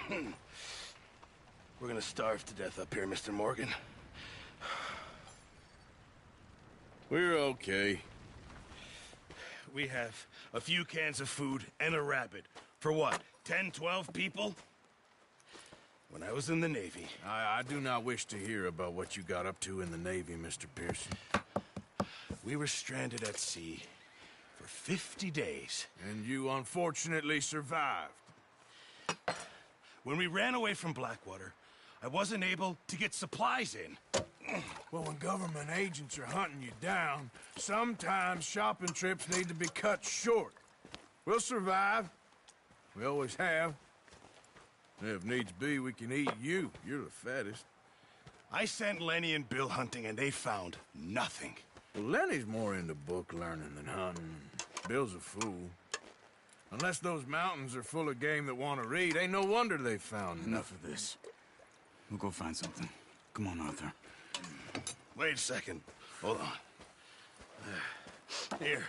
We're gonna starve to death up here, Mr. Morgan. We're okay. We have a few cans of food and a rabbit. For what, 10, 12 people? When I was in the Navy... I do not wish to hear about what you got up to in the Navy, Mr. Pearson. We were stranded at sea for 50 days. And you unfortunately survived. When we ran away from Blackwater, I wasn't able to get supplies in. Well, when government agents are hunting you down, sometimes shopping trips need to be cut short. We'll survive. We always have. If needs be, we can eat you. You're the fattest. I sent Lenny and Bill hunting, and they found nothing. Well, Lenny's more into book learning than hunting. Bill's a fool. Unless those mountains are full of game that want to read, ain't no wonder they found Enough of this. We'll go find something. Come on, Arthur. Wait a second. Hold on. Here.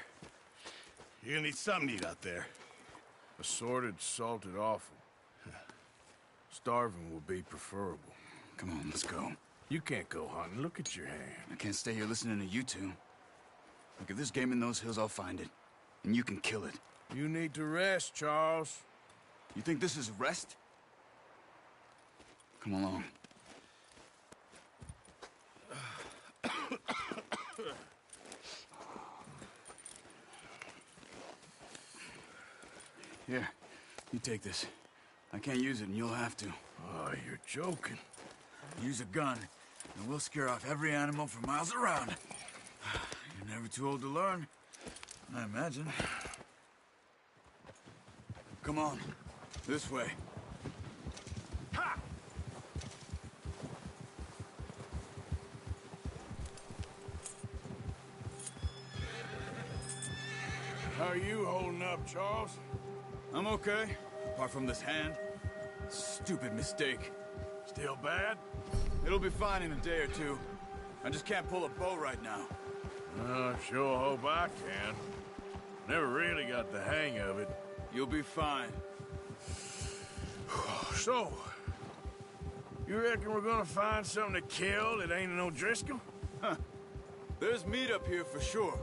You're gonna need something to eat out there. Assorted, salted offal. Starving will be preferable. Come on, let's go. You can't go hunting. Look at your hand. I can't stay here listening to you two. Look, if there's game in those hills, I'll find it. And you can kill it. You need to rest, Charles. You think this is rest? Come along. Here, you take this. I can't use it, and you'll have to. Oh, you're joking. Use a gun, and we'll scare off every animal for miles around. You're never too old to learn, I imagine. Come on, this way. Ha! How are you holding up, Charles? I'm okay, apart from this hand. Stupid mistake. Still bad? It'll be fine in a day or two. I just can't pull a bow right now. I sure hope I can. Never really got the hang of it. You'll be fine. So, you reckon we're gonna find something to kill that ain't no Driscoll? Huh. There's meat up here for sure.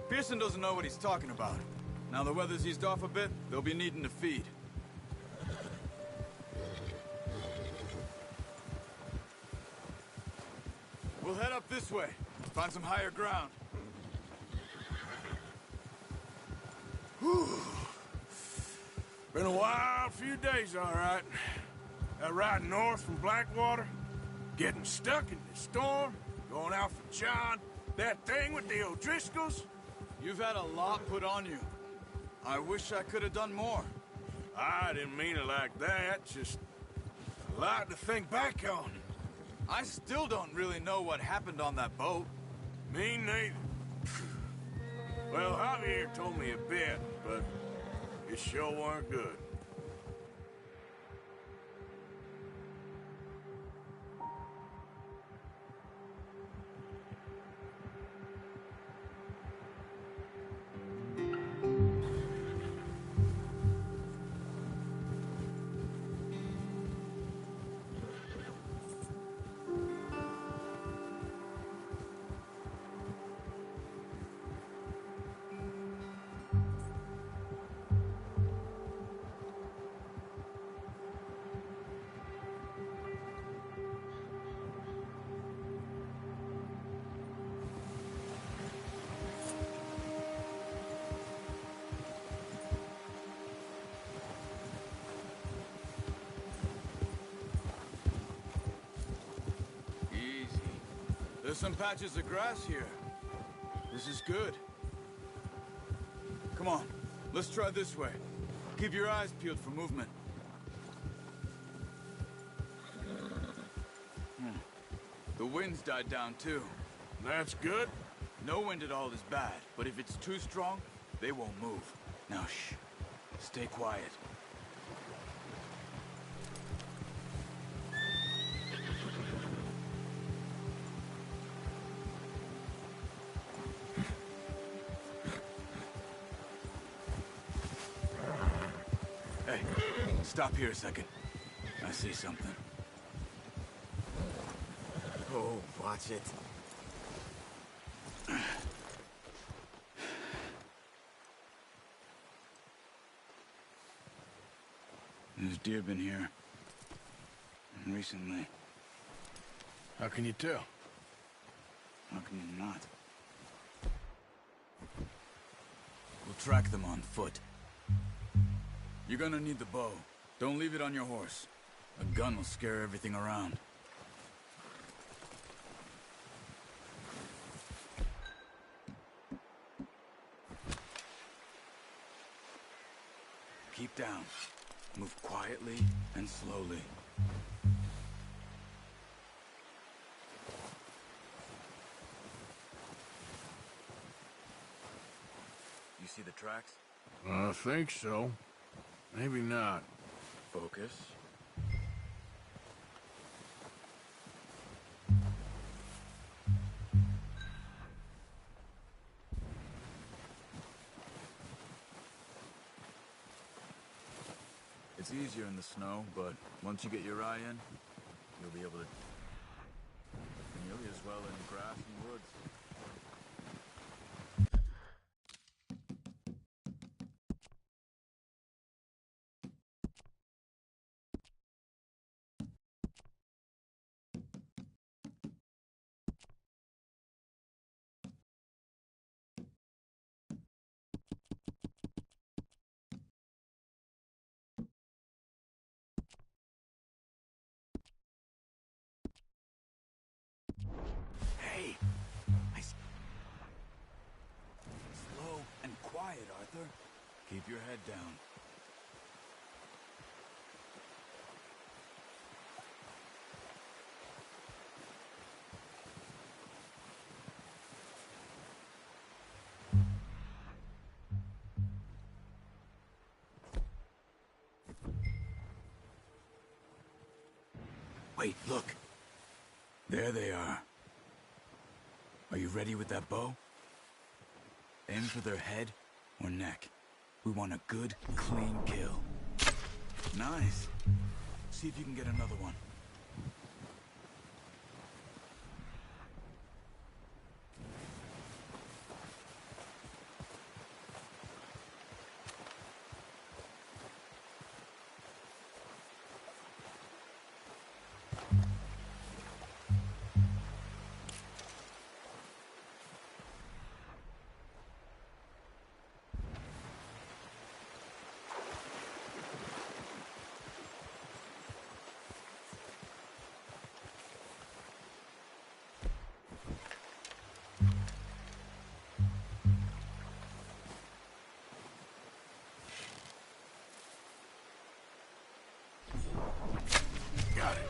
Pearson doesn't know what he's talking about. Now the weather's eased off a bit, they'll be needing to feed. We'll head up this way. Find some higher ground. Whew. Been a wild few days, all right. That ride north from Blackwater, getting stuck in the storm, going out for John, that thing with the O'Driscolls. You've had a lot put on you. I wish I could have done more. I didn't mean it like that, just a lot to think back on. I still don't really know what happened on that boat. Me neither. Well, Javier told me a bit, but it sure weren't good. There's some patches of grass here. This is good. Come on, let's try this way. Keep your eyes peeled for movement. The wind's died down too. That's good. No wind at all is bad, but if it's too strong, they won't move. Now shh, stay quiet. Hey, stop here a second. see something. Oh, watch it. There's deer been here. Recently. How can you tell? How can you not? We'll track them on foot. You're gonna need the bow. Don't leave it on your horse. A gun will scare everything around. Keep down. Move quietly and slowly. You see the tracks? I think so. Maybe not. Focus. It's easier in the snow, but once you get your eye in, you'll be able to nearly as well in grass and woods. Hey! Slow and quiet, Arthur. Keep your head down. Wait, look. There they are. Are you ready with that bow? Aim for their head or neck. We want a good, clean kill. Nice. See if you can get another one. Got it.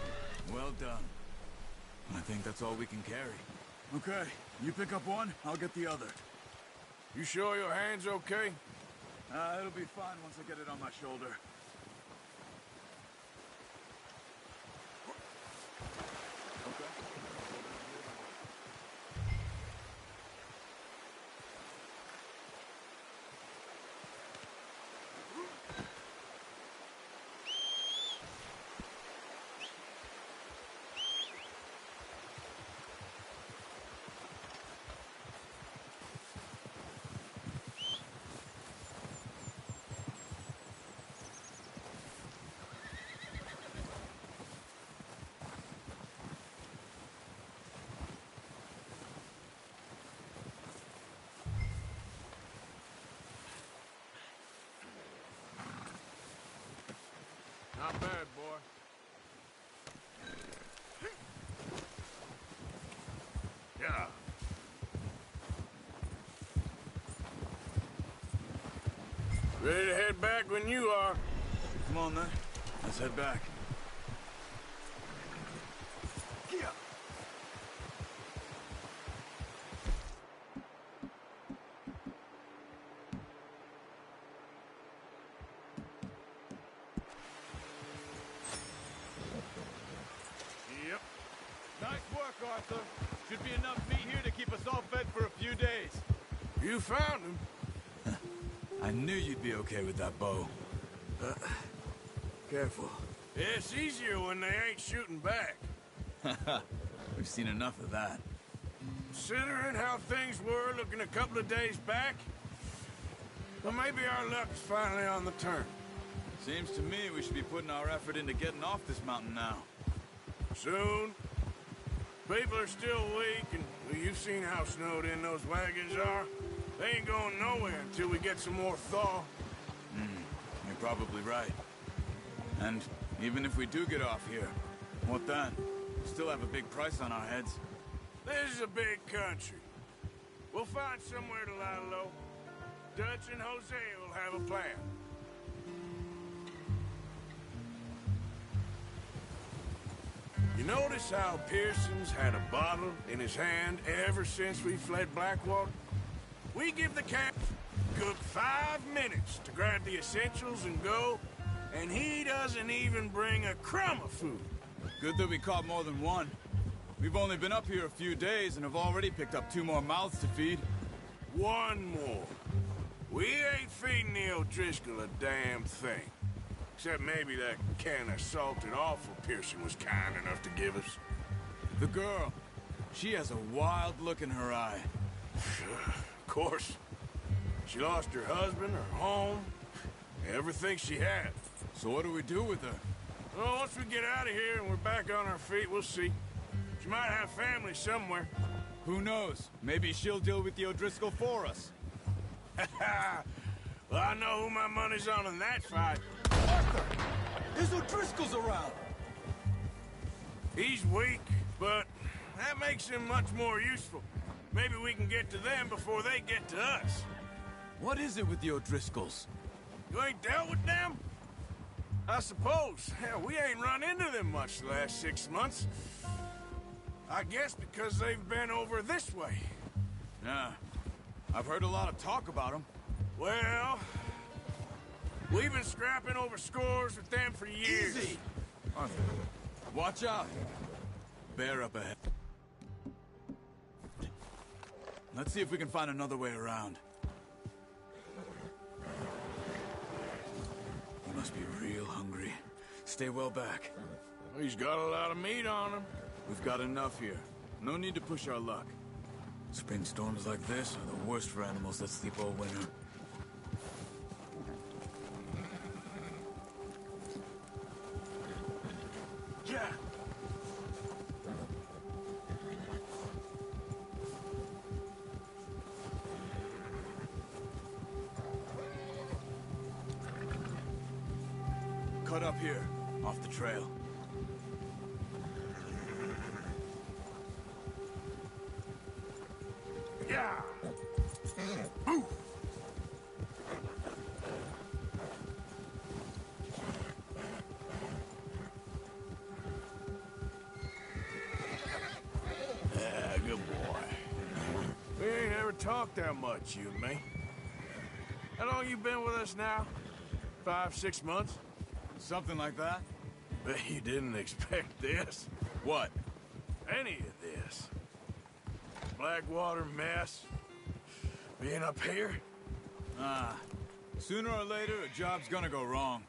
Well done. I think that's all we can carry. Okay, you pick up one, I'll get the other. You sure your hand's okay? It'll be fine once I get it on my shoulder. Not bad, boy. Yeah. Ready to head back when you are. Come on, then. Let's head back. Yeah. Yep. Nice work, Arthur. Should be enough meat here to keep us all fed for a few days. You found him. I knew you'd be okay with that bow. Careful. It's easier when they ain't shooting back. We've seen enough of that. Considering how things were looking a couple of days back, well, maybe our luck's finally on the turn. Seems to me we should be putting our effort into getting off this mountain now. Soon. People are still weak, and well, you've seen how snowed in those wagons are. They ain't going nowhere until we get some more thaw. You're probably right. And even if we do get off here, what then? We still have a big price on our heads. This is a big country. We'll find somewhere to lie low. Dutch and Jose will have a plan. You notice how Pearson's had a bottle in his hand ever since we fled Blackwater? We give the camp a good 5 minutes to grab the essentials and go, and he doesn't even bring a crumb of food. Good that we caught more than one. We've only been up here a few days and have already picked up 2 more mouths to feed. One more. We ain't feeding the O'Driscoll a damn thing. Except maybe that can of salted offal Pearson was kind enough to give us. The girl, she has a wild look in her eye. Of course. She lost her husband, her home, everything she had. So what do we do with her? Well, once we get out of here and we're back on our feet, we'll see. She might have family somewhere. Who knows? Maybe she'll deal with the O'Driscoll for us. Well, I know who my money's on in that fight. Arthur! There's O'Driscolls around! He's weak, but that makes him much more useful. Maybe we can get to them before they get to us. What is it with the O'Driscolls? You ain't dealt with them? I suppose. Hell, we ain't run into them much the last 6 months. I guess because they've been over this way. Yeah. I've heard a lot of talk about them. Well, we've been scrapping over scores with them for years. Easy! Arthur, watch out. Bear up ahead. Let's see if we can find another way around. You must be real hungry. Stay well back. He's got a lot of meat on him. We've got enough here. No need to push our luck. Spring storms like this are the worst for animals that sleep all winter. Yeah. Cut up here, off the trail. Yeah. Yeah, good boy. We ain't ever talked that much, you and me. How long you been with us now? 5, 6 months? Something like that? Bet you didn't expect this. What? Any of this. Blackwater mess. Being up here? Sooner or later, a job's gonna go wrong.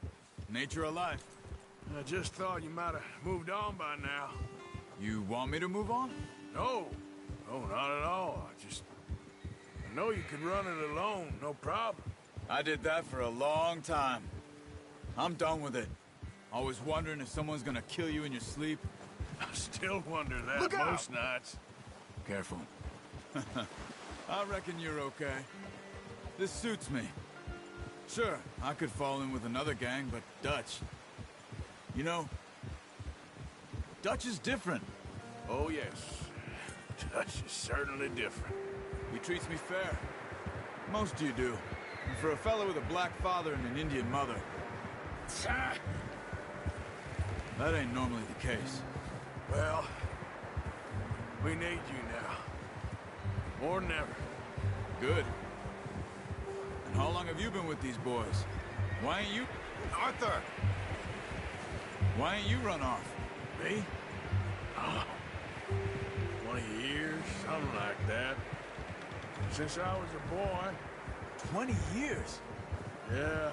Nature of life. I just thought you might have moved on by now. You want me to move on? No. No, not at all. I know you could run it alone, no problem. I did that for a long time. I'm done with it. Always wondering if someone's gonna kill you in your sleep. I still wonder that Look out! most nights. Careful. I reckon you're okay. This suits me. Sure, I could fall in with another gang, but Dutch... You know, Dutch is different. Oh, yes. Dutch is certainly different. He treats me fair. Most of you do. And for a fellow with a black father and an Indian mother, that ain't normally the case. Well, we need you now. More than ever. Good. And how long have you been with these boys? Why ain't you... Arthur! Why ain't you run off? Me? 20 years, something like that. Since I was a boy. 20 years? Yeah.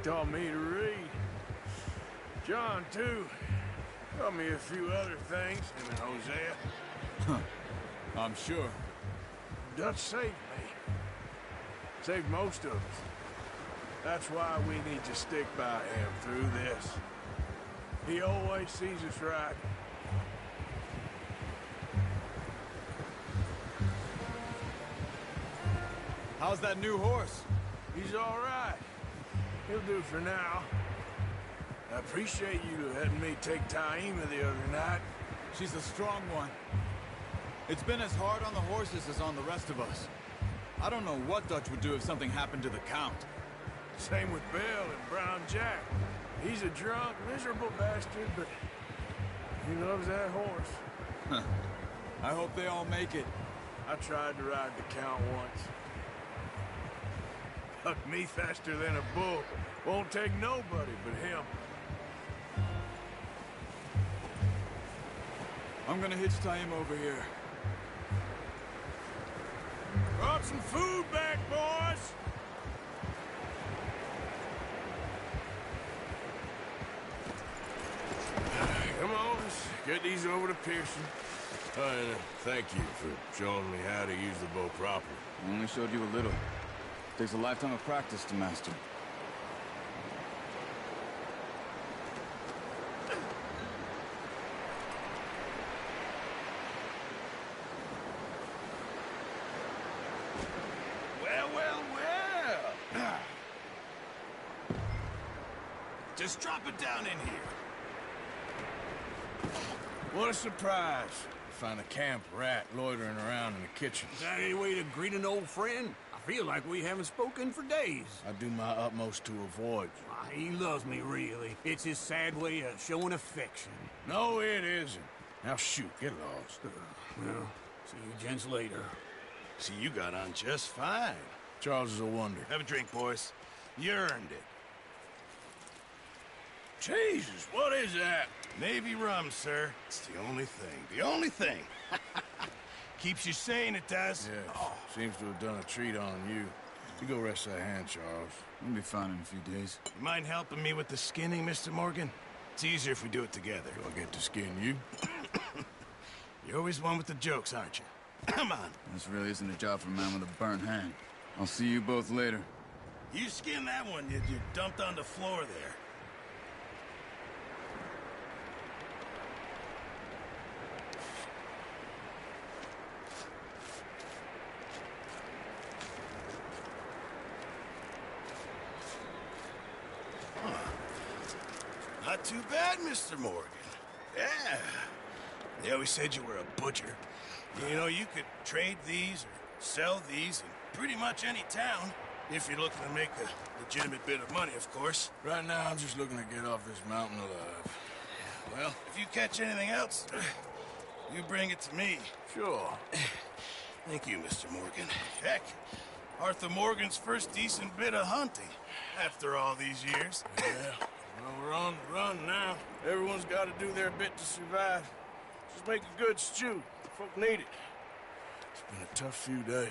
Taught me to read. John, too. Taught me a few other things, him and Hosea. I'm sure. Dutch saved me. Saved most of us. That's why we need to stick by him through this. He always sees us right. How's that new horse? He's all right. He'll do for now. I appreciate you letting me take Taima the other night. She's a strong one. It's been as hard on the horses as on the rest of us. I don't know what Dutch would do if something happened to the Count. Same with Bill and Brown Jack. He's a drunk, miserable bastard, but he loves that horse. I hope they all make it. I tried to ride the Count once. Hucked me faster than a bull. Won't take nobody but him. I'm gonna hitch Taima over here. Brought some food back, boys! Come on, let's get these over to Pearson. And thank you for showing me how to use the bow properly. I only showed you a little. Takes a lifetime of practice to master. Well, well, well. Just drop it down in here. What a surprise. Find a camp rat loitering around in the kitchen. Is that any way to greet an old friend? I feel like we haven't spoken for days. I do my utmost to avoid you. Ah, he loves me, really. It's his sad way of showing affection. No, it isn't. Now shoot, get lost. Well, see you gents later. See, you got on just fine. Charles is a wonder. Have a drink, boys. You earned it. Jesus, what is that? Navy rum, sir. It's the only thing. The only thing. Keeps you sane, it does. Yes, seems to have done a treat on you. You go rest that hand, Charles. We'll be fine in a few days. You mind helping me with the skinning, Mr. Morgan? It's easier if we do it together. Do I get to skin you? You're always one with the jokes, aren't you? Come on. This really isn't a job for a man with a burnt hand. I'll see you both later. You skin that one you dumped on the floor there. Not too bad, Mr. Morgan. Yeah. They always said you were a butcher. You know, you could trade these or sell these in pretty much any town, if you're looking to make a legitimate bit of money, of course. Right now, I'm just looking to get off this mountain alive. Well, if you catch anything else, you bring it to me. Sure. Thank you, Mr. Morgan. Heck, Arthur Morgan's first decent bit of hunting after all these years. Yeah. Well, we're on the run now. Everyone's got to do their bit to survive. Just make a good stew. Folk need it. It's been a tough few days.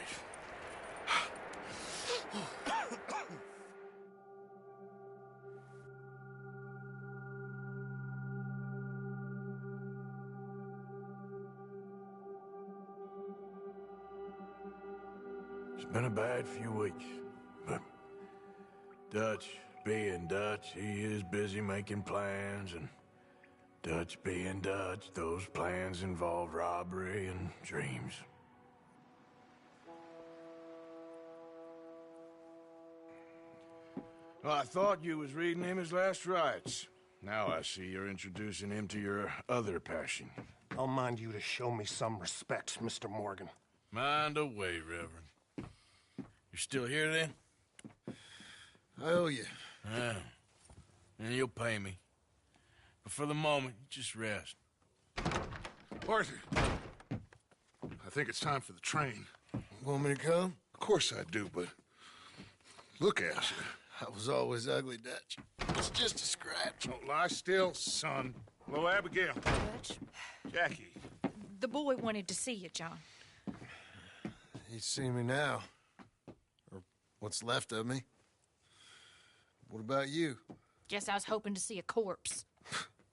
It's been a bad few weeks, but Dutch being Dutch, he is busy making plans, and Dutch being Dutch, those plans involve robbery and dreams. Well, I thought you was reading him his last rites. Now I see you're introducing him to your other passion. I'll mind you to show me some respect, Mr. Morgan. Mind away, Reverend. You're still here, then? I owe you. Yeah. And you'll pay me. But for the moment, just rest. Arthur, I think it's time for the train. Want me to come? Of course I do, but look at you. I was always ugly, Dutch. It's just a scratch. Don't lie still, son. Hello, Abigail. Dutch, Jackie. the boy wanted to see you, John. He'd see me now. Or what's left of me. What about you? Guess I was hoping to see a corpse.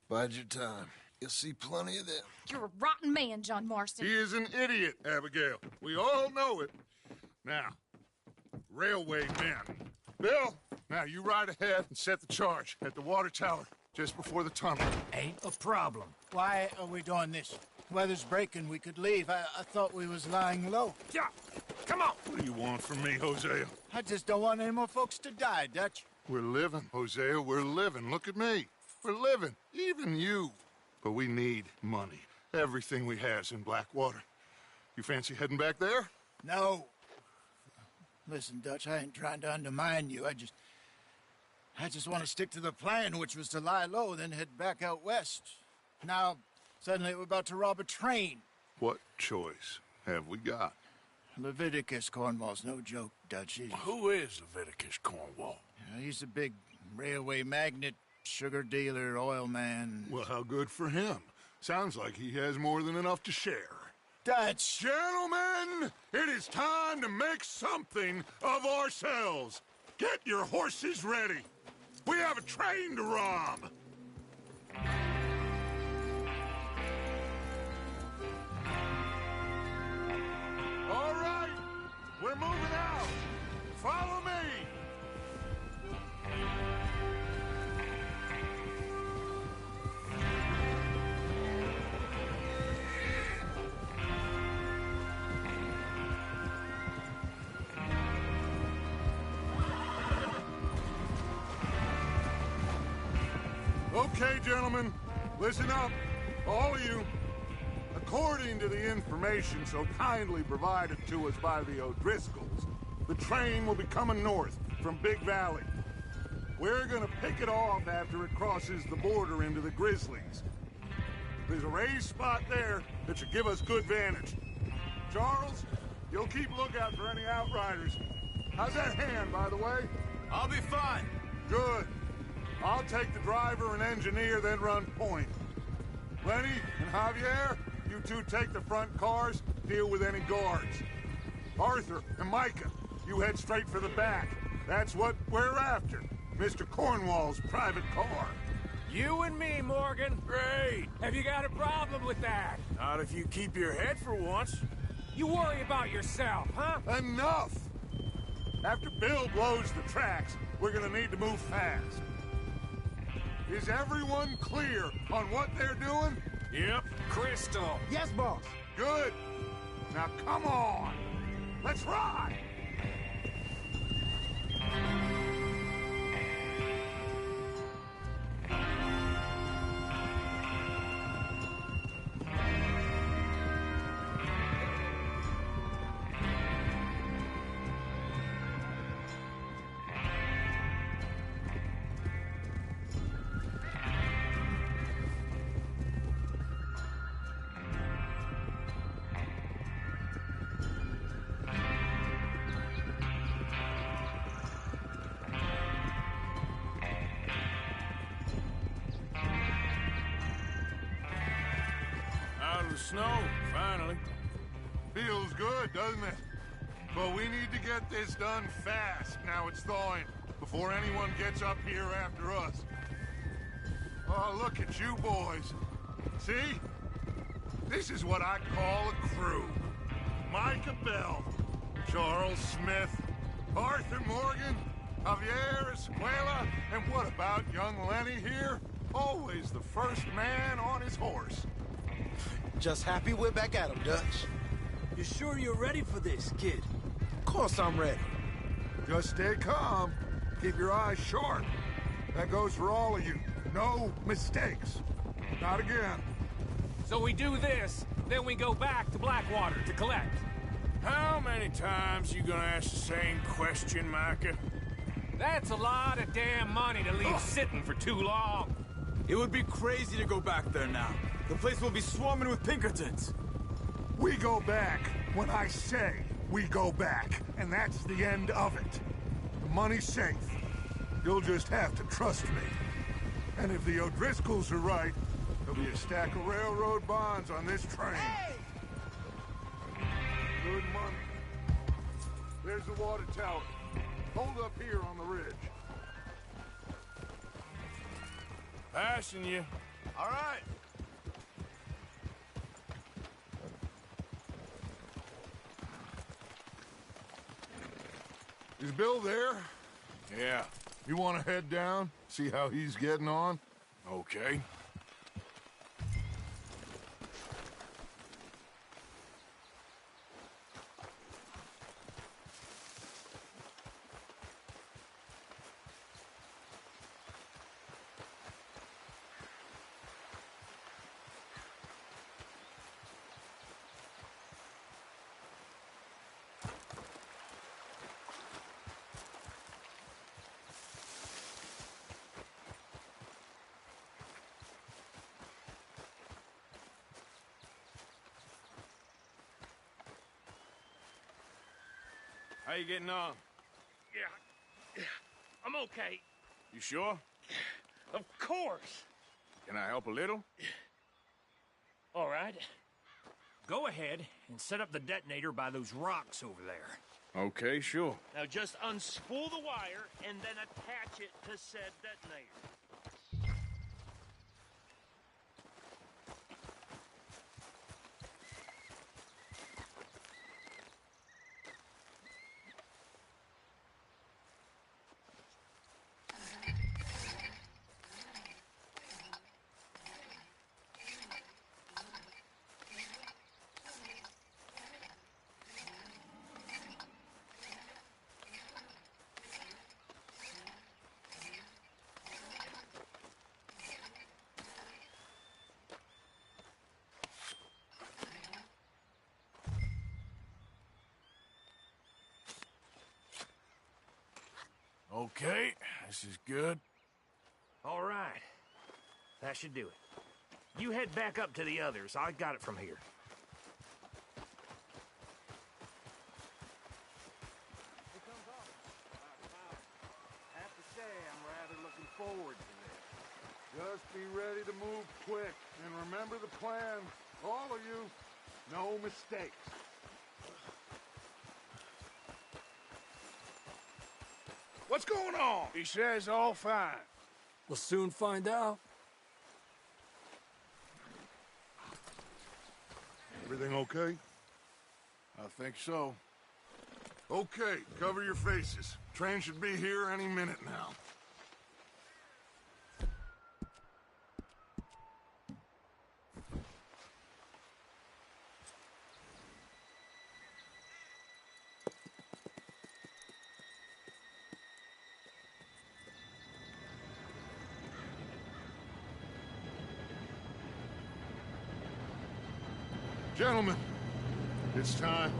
Bide your time. You'll see plenty of them. You're a rotten man, John Marston. He is an idiot, Abigail. We all know it. Now, railway men. Bill, now you ride ahead and set the charge at the water tower just before the tunnel. Ain't a problem. Why are we doing this? Weather's breaking. We could leave. I thought we was lying low. Yeah, come on. What do you want from me, Hosea? I just don't want any more folks to die, Dutch. We're living, Hosea. We're living. Look at me. We're living. Even you. But we need money. Everything we has in Blackwater. You fancy heading back there? No. Listen, Dutch, I ain't trying to undermine you. I just want to stick to the plan, which was to lie low, then head back out west. Now, suddenly we're about to rob a train. What choice have we got? Leviticus Cornwall's no joke, Dutch. Who is Leviticus Cornwall? He's a big railway magnate, sugar dealer, oil man. Well, how good for him. Sounds like he has more than enough to share. Dutch! Gentlemen, it is time to make something of ourselves. Get your horses ready. We have a train to rob. All right, we're moving out. Follow me. Okay, gentlemen, listen up, all of you. According to the information so kindly provided to us by the O'Driscolls, the train will be coming north from Big Valley. We're gonna pick it off after it crosses the border into the Grizzlies. There's a raised spot there that should give us good vantage. Charles, you'll keep lookout for any outriders. How's that hand, by the way? I'll be fine. Good. I'll take the driver and engineer, then run point. Lenny and Javier, you two take the front cars, deal with any guards. Arthur and Micah, you head straight for the back. That's what we're after. Mr. Cornwall's private car. You and me, Morgan. Great. Have you got a problem with that? Not if you keep your head for once. You worry about yourself, huh? Enough! After Bill blows the tracks, we're gonna need to move fast. Is everyone clear on what they're doing? Yep. Crystal. Yes, boss. Good. Now come on. Let's ride. Out of the snow, finally. Feels good, doesn't it? But we need to get this done fast, now it's thawing, before anyone gets up here after us. Oh, look at you boys. See? This is what I call a crew. Micah Bell, Charles Smith, Arthur Morgan, Javier Escuela, and what about young Lenny here? Always the first man on his horse. Just happy we're back at 'em, Dutch. You sure you're ready for this, kid? Of course I'm ready. Just stay calm. Keep your eyes sharp. That goes for all of you. No mistakes. Not again. So we do this, then we go back to Blackwater to collect. How many times you gonna ask the same question, Micah? That's a lot of damn money to leave sitting for too long. It would be crazy to go back there now. The place will be swarming with Pinkertons. We go back when I say we go back, and that's the end of it. The money's safe. You'll just have to trust me. And if the O'Driscolls are right, there'll be a stack of railroad bonds on this train. Hey! Good money. There's the water tower. Hold up here on the ridge. Pass Flashing you. All right. Is Bill there? Yeah. You want to head down? See how he's getting on? Okay. How you getting on? Yeah, I'm okay. You sure? Of course. Can I help a little? All right. Go ahead and set up the detonator by those rocks over there. Okay, sure. Now just unspool the wire and then attach it to said detonator. Okay, this is good. All right. That should do it. You head back up to the others. I got it from here. I have to say, I'm rather looking forward to this. Just be ready to move quick, and remember the plan. All of you, no mistakes. What's going on? He says all fine. We'll soon find out. Everything okay? I think so. Okay, cover your faces. Train should be here any minute now. Gentlemen, it's time.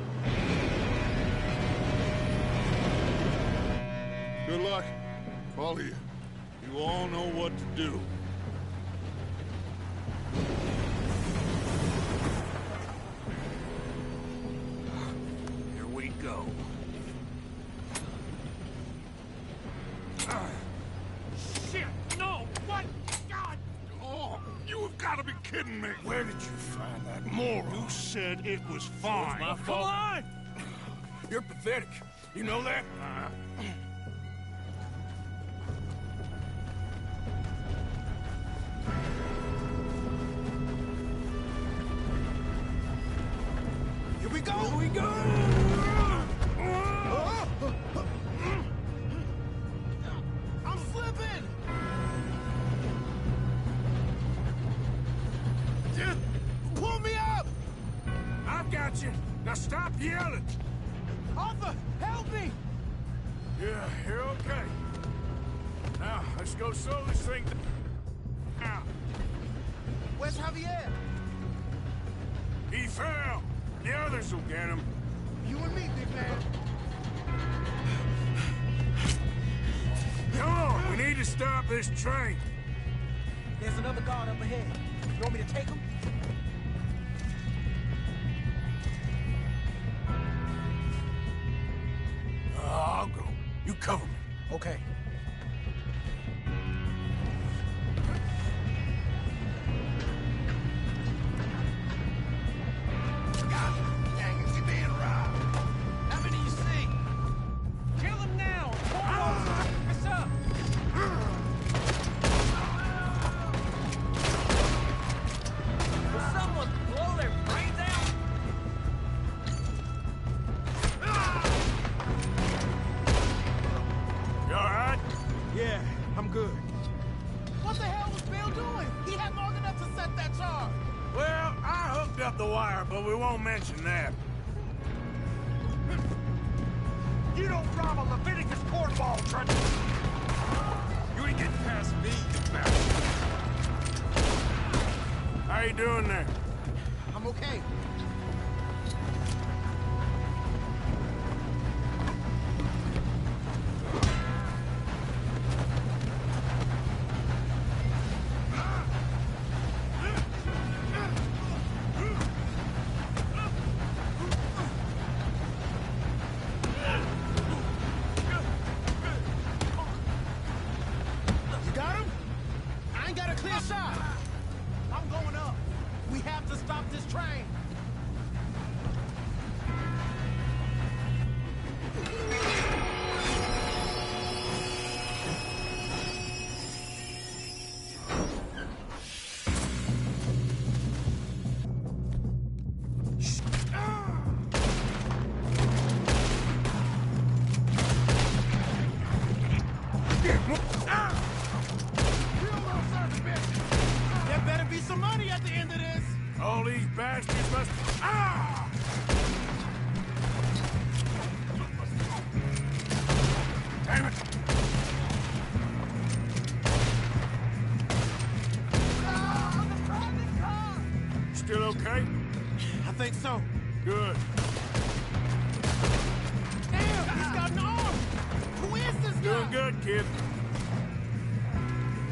Good luck, all of you. You all know what to do. Here we go. Shit! No! What? God! Oh, you have got to be kidding me. Where did you find that moron? You said it was fine. My fault. Come on! You're pathetic. You know that? Here we go! Here we go! I'm slipping! Pull me up! I've got you. Now stop yelling. Arthur, help me! Yeah, you're okay. Now, let's go slow this thing down. Where's Javier? He fell. The others will get him. You and me, big man. Come on, we need to stop this train. There's another guard up ahead. You want me to take him? I'll go. You cover me. Okay. Yeah, I'm good. What the hell was Bill doing? He had long enough to set that charge. Well, I hooked up the wire, but we won't mention that. You don't rob a Leviticus cornball, Trent! You ain't getting past me, you bastard! How you doing there? I'm okay. You got him? I ain't got a clear shot. I'm going up. We have to stop this train. There better be some money at the end of this. All these bastards must... Ah! Damn it! Still okay? I think so. Good. Damn, he's got an arm. Who is this guy? Doing good, kid.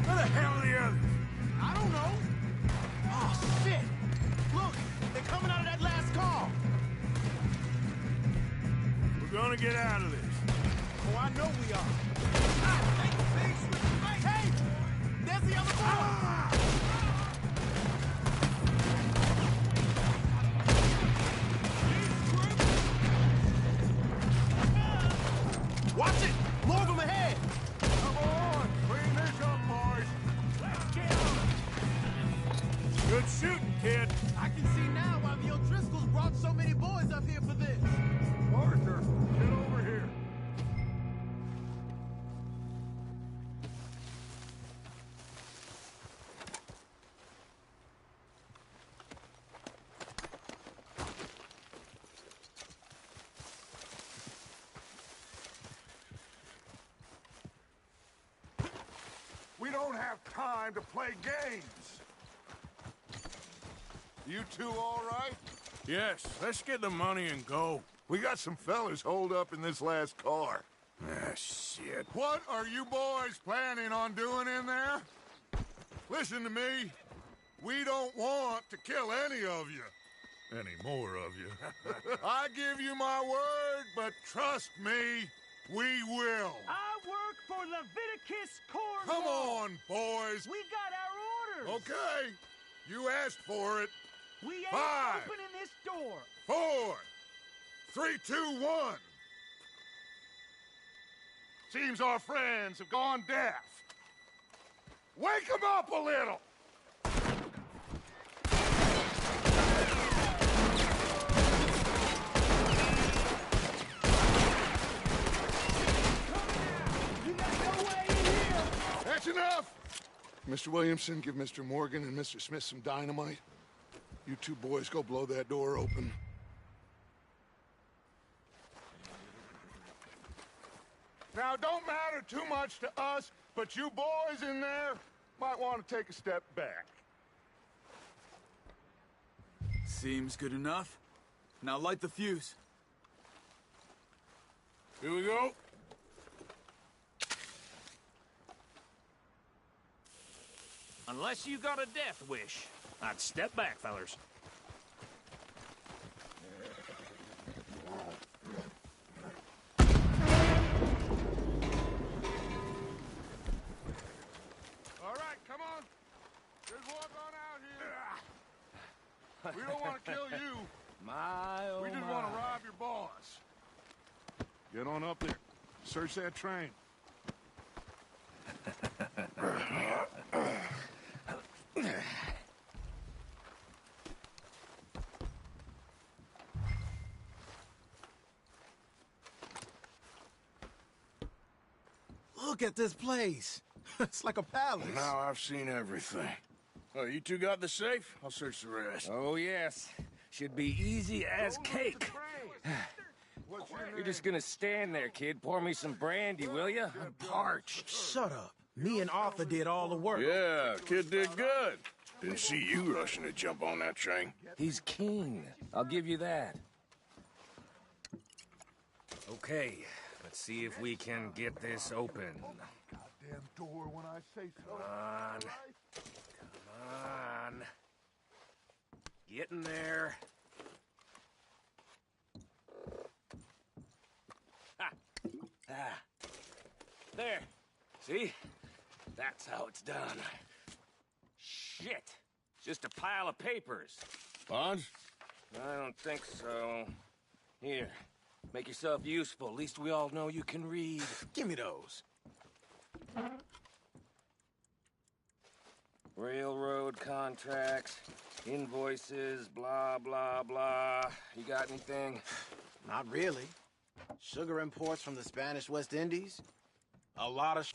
Where the hell are the others? I don't know. Oh, shit. Look, they're coming out of that last car. We're gonna get out of this. Oh, I know we are. Hey, there's the other boy. Watch it! More of them ahead! Come on, clean this up, boys. Let's get on! Good shooting, kid. I can see now why the O'Driscolls brought so many boys up here for this. Arthur, get over here. We don't have time to play games. You two all right? Yes, let's get the money and go. We got some fellas holed up in this last car. Ah, shit. What are you boys planning on doing in there? Listen to me. We don't want to kill any of you. Any more of you. I give you my word, but trust me, we will. I work for Leviticus Cornwall! Come on, boys. We got our orders! Okay. You asked for it. We ain't 5, opening this door! 4, 3, 2, 1. Seems our friends have gone deaf. Wake them up a little! You got no way in here! That's enough! Mr. Williamson, give Mr. Morgan and Mr. Smith some dynamite. You two boys go blow that door open. Now, it don't matter too much to us, but you boys in there might want to take a step back. Seems good enough. Now light the fuse. Here we go. Unless you got a death wish, I'd step back, fellers. All right, come on. Just walk on out here. We don't want to kill you. We just want to rob your boss. Get on up there. Search that train. Look at this place. It's like a palace. Now I've seen everything. Oh, you two got the safe? I'll search the rest. Oh, yes. Should be easy as cake. You're just gonna stand there, kid. Pour me some brandy, will you? I'm parched. Shut up. Me and Arthur did all the work. Yeah, kid did good. Didn't see you rushing to jump on that train. He's keen. I'll give you that. Okay, let's see if we can get this open. Goddamn door when I say so. Come on. Get in there. There. See? That's how it's done. Shit. Just a pile of papers. Bonds? I don't think so. Here. Make yourself useful. At least we all know you can read. Give me those. Railroad contracts, invoices, blah, blah, blah. You got anything? Not really. Sugar imports from the Spanish West Indies. A lot of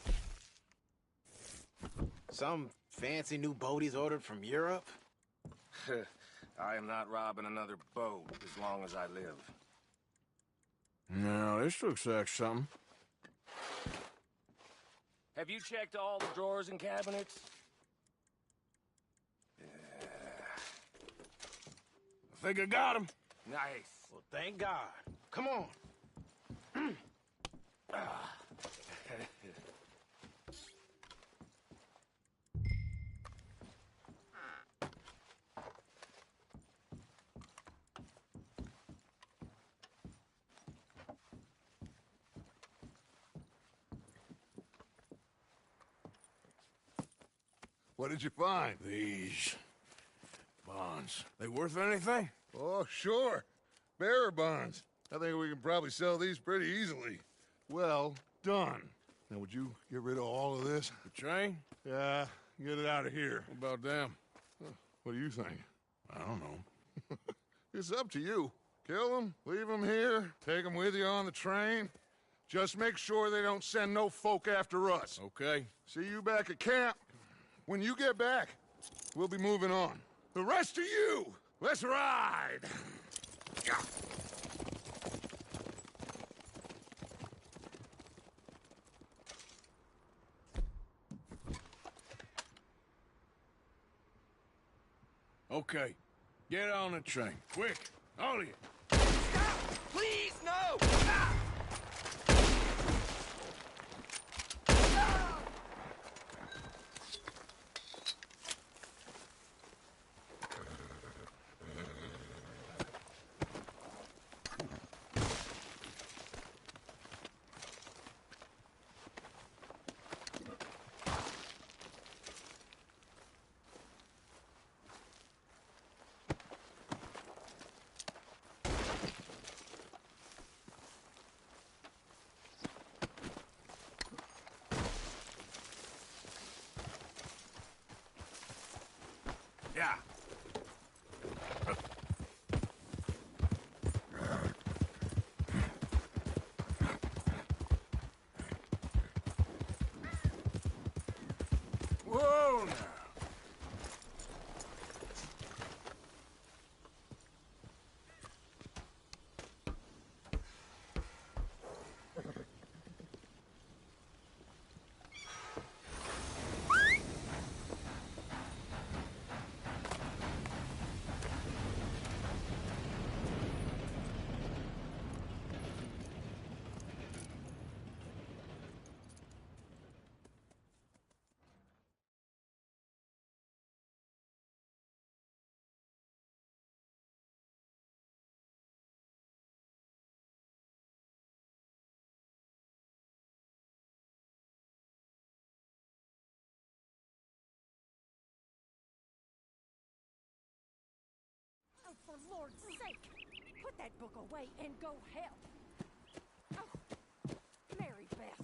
some fancy new boat he's ordered from Europe. I am not robbing another boat as long as I live. No, this looks like something. Have you checked all the drawers and cabinets? I think I got him. Nice. Well, thank God. Come on. What did you find? These bonds. They worth anything? Oh, sure. Bearer bonds. I think we can probably sell these pretty easily. Well done. Now, would you get rid of all of this? The train? Yeah, get it out of here. What about them? What do you think? I don't know. It's up to you. Kill them, leave them here, take them with you on the train. Just make sure they don't send no folk after us. Okay. See you back at camp. When you get back, we'll be moving on. The rest of you, let's ride! Okay. Get on the train. Quick. All of you. Stop! Please, no! Ah! Yeah. Whoa, now. Oh, for Lord's sake! Put that book away and go help! Oh, Mary Beth.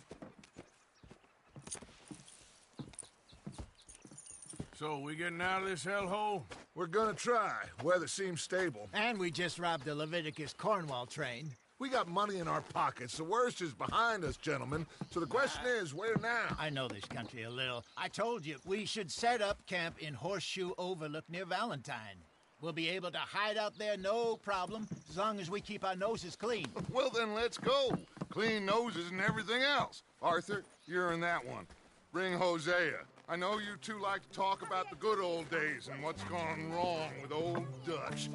So, we getting out of this hellhole? We're gonna try. Weather seems stable. And we just robbed the Leviticus Cornwall train. We got money in our pockets. The worst is behind us, gentlemen. So the question is, where now? I know this country a little. I told you, we should set up camp in Horseshoe Overlook near Valentine. We'll be able to hide out there, no problem, as long as we keep our noses clean. Well, then let's go. Clean noses and everything else. Arthur, you're in that one. Bring Hosea. I know you two like to talk about the good old days and what's gone wrong with old Dutch.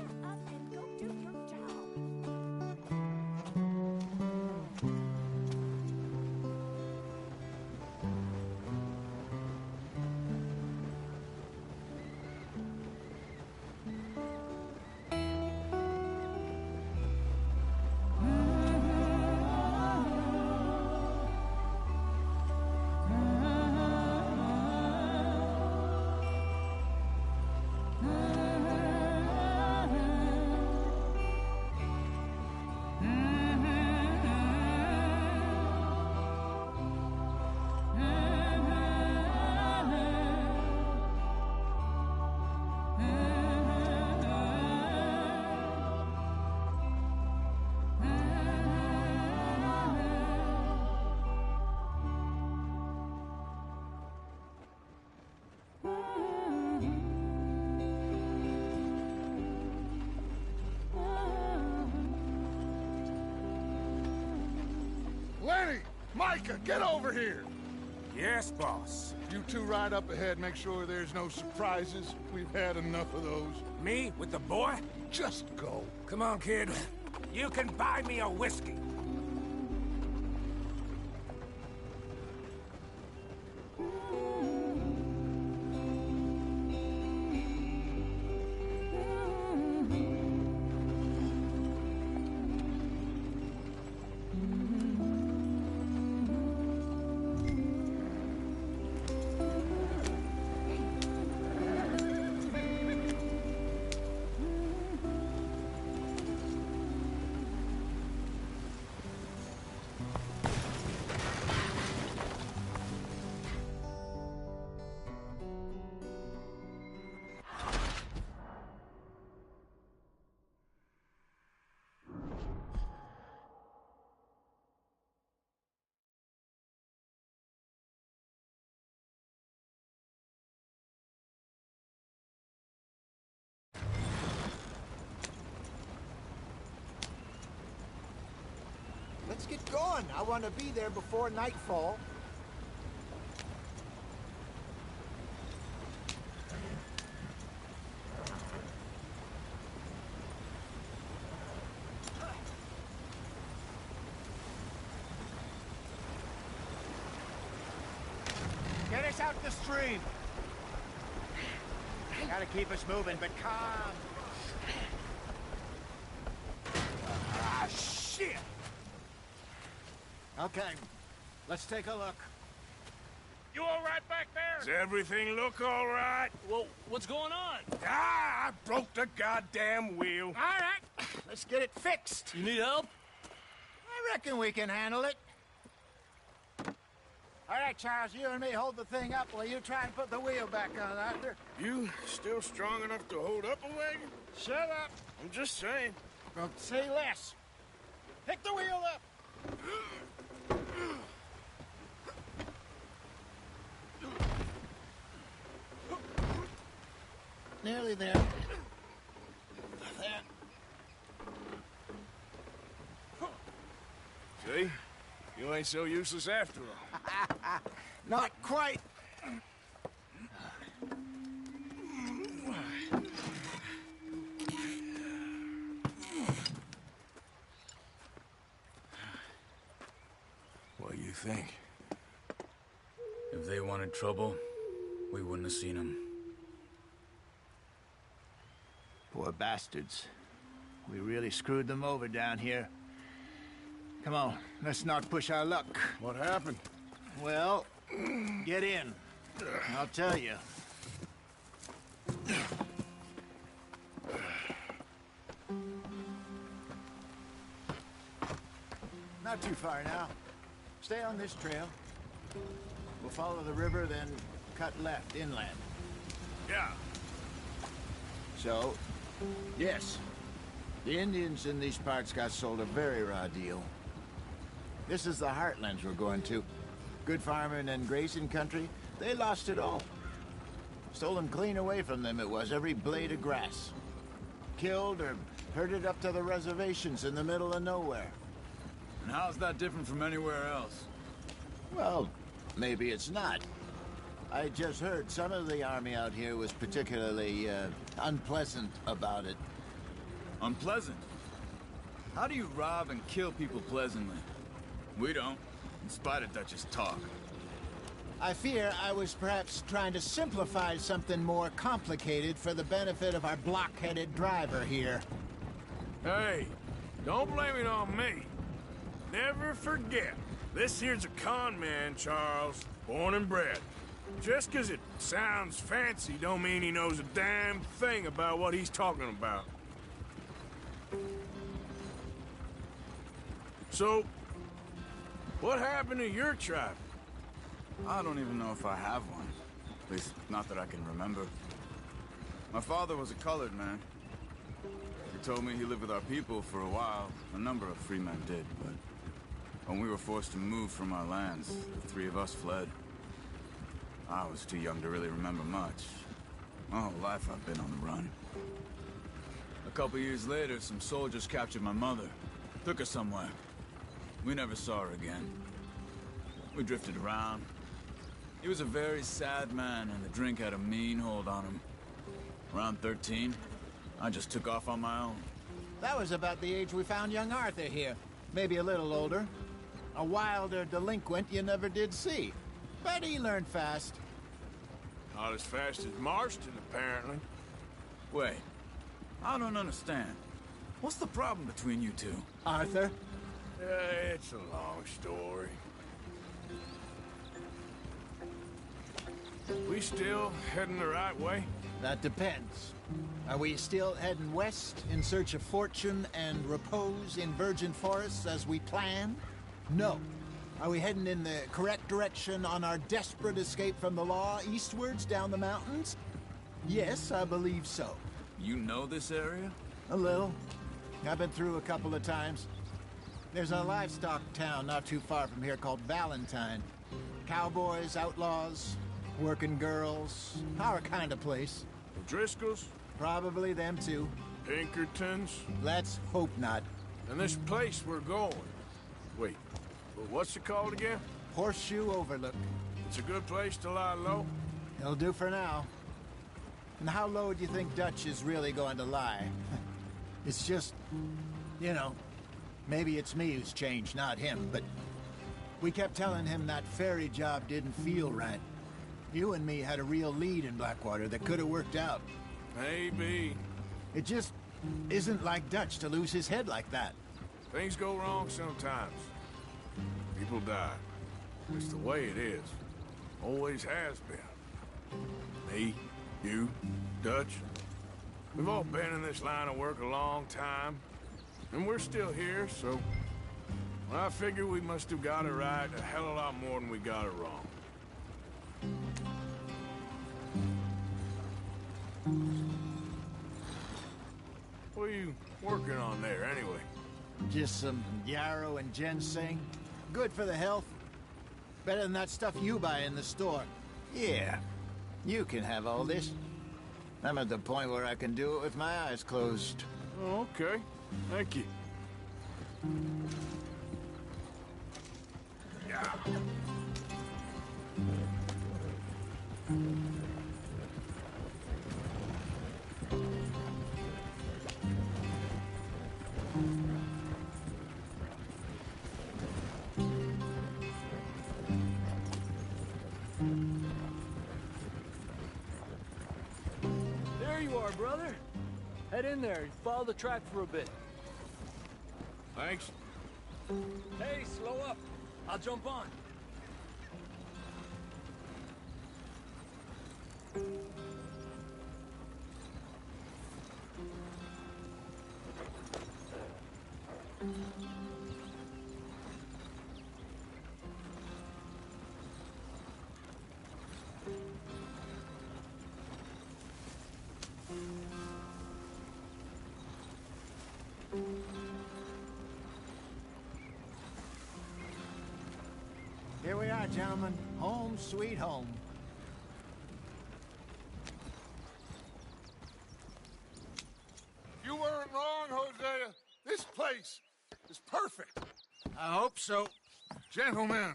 Lenny! Micah, get over here! Yes, boss. You two ride up ahead, make sure there's no surprises. We've had enough of those. Me with the boy? Just go. Come on, kid. You can buy me a whiskey. Let's get going. I want to be there before nightfall. Get us out the stream. Gotta keep us moving, but calm. Ah, shit! Okay, let's take a look. You all right back there? Does everything look all right? Well, what's going on? Ah, I broke the goddamn wheel. All right, let's get it fixed. You need help? I reckon we can handle it. All right, Charles, you and me hold the thing up while you try and put the wheel back on, Arthur. You still strong enough to hold up a wagon? Shut up. I'm just saying. Don't say less. Pick the wheel up. Nearly there. See? You ain't so useless after all. Not quite. What do you think? If they wanted trouble, we wouldn't have seen them. Poor bastards. We really screwed them over down here. Come on, let's not push our luck. What happened? Well, get in. I'll tell you. Not too far now. Stay on this trail. We'll follow the river, then cut left inland. Yeah. So, yes. The Indians in these parts got sold a very raw deal. This is the heartlands we're going to. Good farming and grazing country, they lost it all. Stolen clean away from them it was, every blade of grass. Killed or herded up to the reservations in the middle of nowhere. And how's that different from anywhere else? Well, maybe it's not. I just heard some of the army out here was particularly, unpleasant about it. Unpleasant? How do you rob and kill people pleasantly? We don't, in spite of Dutch's talk. I fear I was perhaps trying to simplify something more complicated for the benefit of our block-headed driver here. Hey, don't blame it on me. Never forget, this here's a con man, Charles, born and bred. Just 'cause it sounds fancy don't mean he knows a damn thing about what he's talking about. So, what happened to your tribe? I don't even know if I have one. At least, not that I can remember. My father was a colored man. He told me he lived with our people for a while. A number of free men did, but when we were forced to move from our lands, the three of us fled. I was too young to really remember much. My whole life I've been on the run. A couple years later, some soldiers captured my mother. Took her somewhere. We never saw her again. We drifted around. He was a very sad man, and the drink had a mean hold on him. Around 13, I just took off on my own. That was about the age we found young Arthur here. Maybe a little older. A wilder delinquent you never did see. But he learned fast. Not as fast as Marston, apparently. Wait, I don't understand. What's the problem between you two? Arthur? It's a long story. We still heading the right way? That depends. Are we still heading west in search of fortune and repose in virgin forests as we planned? No. Are we heading in the correct direction on our desperate escape from the law eastwards down the mountains? Yes, I believe so. You know this area? A little. I've been through a couple of times. There's a livestock town not too far from here called Valentine. Cowboys, outlaws, working girls, our kind of place. Driscoll's? Probably them too. Pinkertons? Let's hope not. And this place we're going. Wait, what's it called again? Horseshoe Overlook. It's a good place to lie low? It'll do for now. And how low do you think Dutch is really going to lie? It's just, you know, maybe it's me who's changed, not him, but we kept telling him that ferry job didn't feel right. You and me had a real lead in Blackwater that could have worked out. Maybe. It just isn't like Dutch to lose his head like that. Things go wrong sometimes. People die. It's the way it is. Always has been. Me, you, Dutch. We've all been in this line of work a long time. And we're still here, so... I figure we must have got it right a hell of a lot more than we got it wrong. What are you working on there, anyway? Just some yarrow and ginseng. Good for the health. Better than that stuff you buy in the store. Yeah, you can have all this. I'm at the point where I can do it with my eyes closed. Oh, okay. Thank you. Yeah. There you are, brother. Head in there and follow the track for a bit. Thanks. Hey, slow up. I'll jump on. are, gentlemen. Home sweet home. You weren't wrong, Hosea. This place is perfect. I hope so. Gentlemen,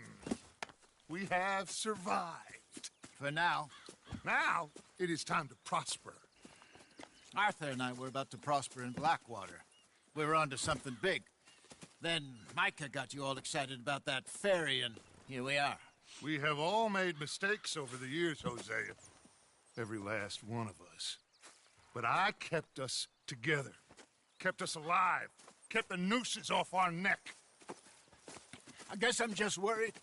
we have survived. For now. Now, it is time to prosper. Arthur and I were about to prosper in Blackwater. We were onto something big. Then Micah got you all excited about that ferry, and here we are. We have all made mistakes over the years, Hosea. Every last one of us. But I kept us together. Kept us alive. Kept the nooses off our neck. I guess I'm just worried.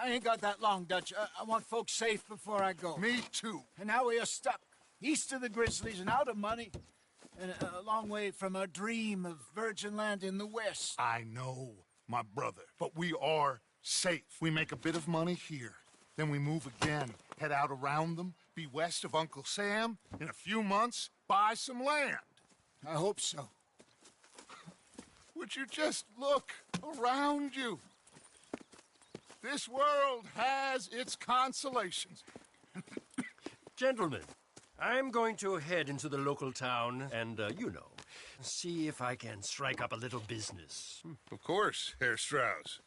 I ain't got that long, Dutch. I want folks safe before I go. Me too. And now we are stuck. East of the Grizzlies and out of money. And a long way from our dream of virgin land in the west. I know, my brother. But we are safe. We make a bit of money here. Then we move again. Head out around them. Be west of Uncle Sam. In a few months, buy some land. I hope so. Would you just look around you? This world has its consolations. Gentlemen, I'm going to head into the local town and, you know, see if I can strike up a little business. Of course, Herr Strauss.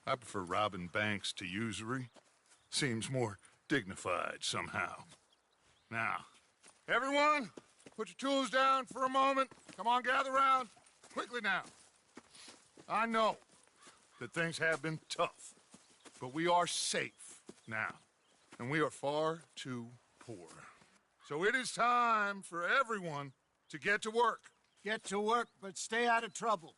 I prefer robbing banks to usury. Seems more dignified somehow. Now, everyone, put your tools down for a moment. Come on, gather round. Quickly now. I know that things have been tough, but we are safe now, and we are far too poor. So it is time for everyone to get to work. Get to work, but stay out of trouble.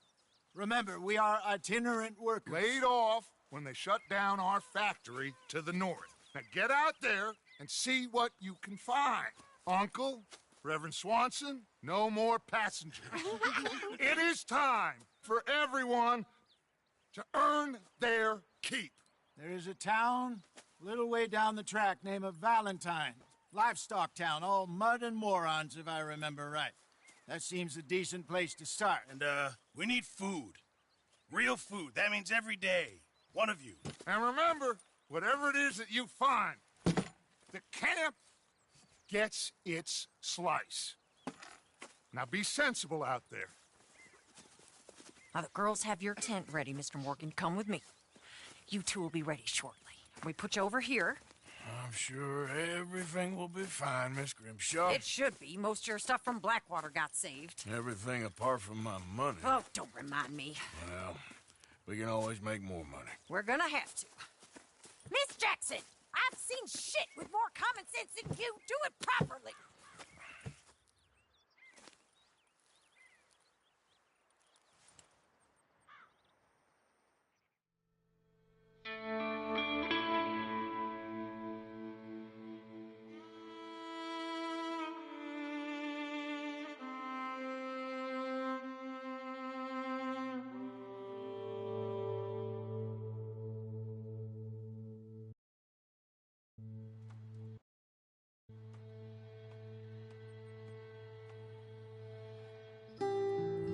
Remember, we are itinerant workers. Laid off when they shut down our factory to the north. Now get out there and see what you can find. Uncle, Reverend Swanson, no more passengers. It is time for everyone to earn their keep. There is a town a little way down the track named Valentine. Livestock town, all mud and morons, if I remember right. That seems a decent place to start. And, we need food. Real food. That means every day. One of you. And remember, whatever it is that you find, the camp gets its slice. Now be sensible out there. Now, the girls have your tent ready, Mr. Morgan. Come with me. You two will be ready shortly. We put you over here. I'm sure everything will be fine, Miss Grimshaw. It should be. Most of your stuff from Blackwater got saved. Everything apart from my money. Oh, don't remind me. Well, we can always make more money. We're gonna have to. Miss Jackson, I've seen shit with more common sense than you. Do it properly.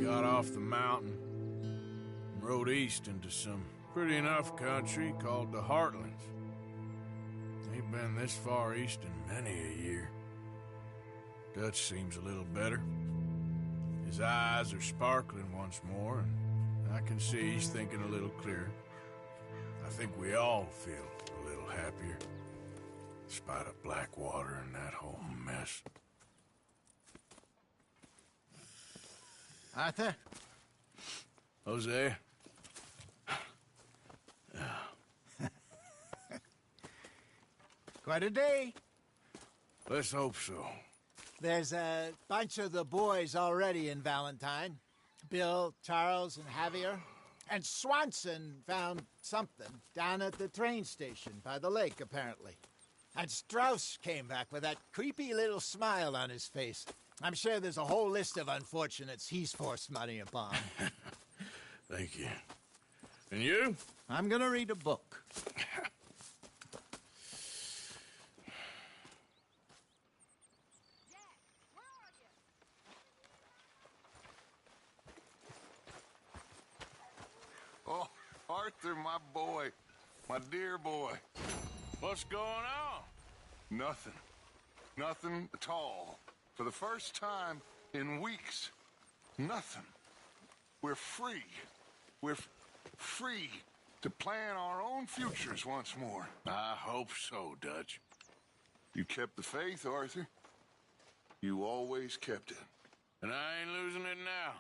Got off the mountain and rode east into some pretty enough country called the Heartlands. Ain't been this far east in many a year. Dutch seems a little better. His eyes are sparkling once more, and I can see he's thinking a little clearer. I think we all feel a little happier, in spite of Blackwater and that whole mess. Arthur? Jose? Quite a day. Let's hope so. There's a bunch of the boys already in Valentine. Bill, Charles, and Javier. And Swanson found something down at the train station by the lake, apparently. And Strauss came back with that creepy little smile on his face. I'm sure there's a whole list of unfortunates he's forced money upon. Thank you. And you? I'm gonna read a book. Oh, Arthur, my boy. My dear boy. What's going on? Nothing. Nothing at all. For the first time in weeks. Nothing. We're free. We're free to plan our own futures once more. I hope so, Dutch. You kept the faith, Arthur. You always kept it. And I ain't losing it now.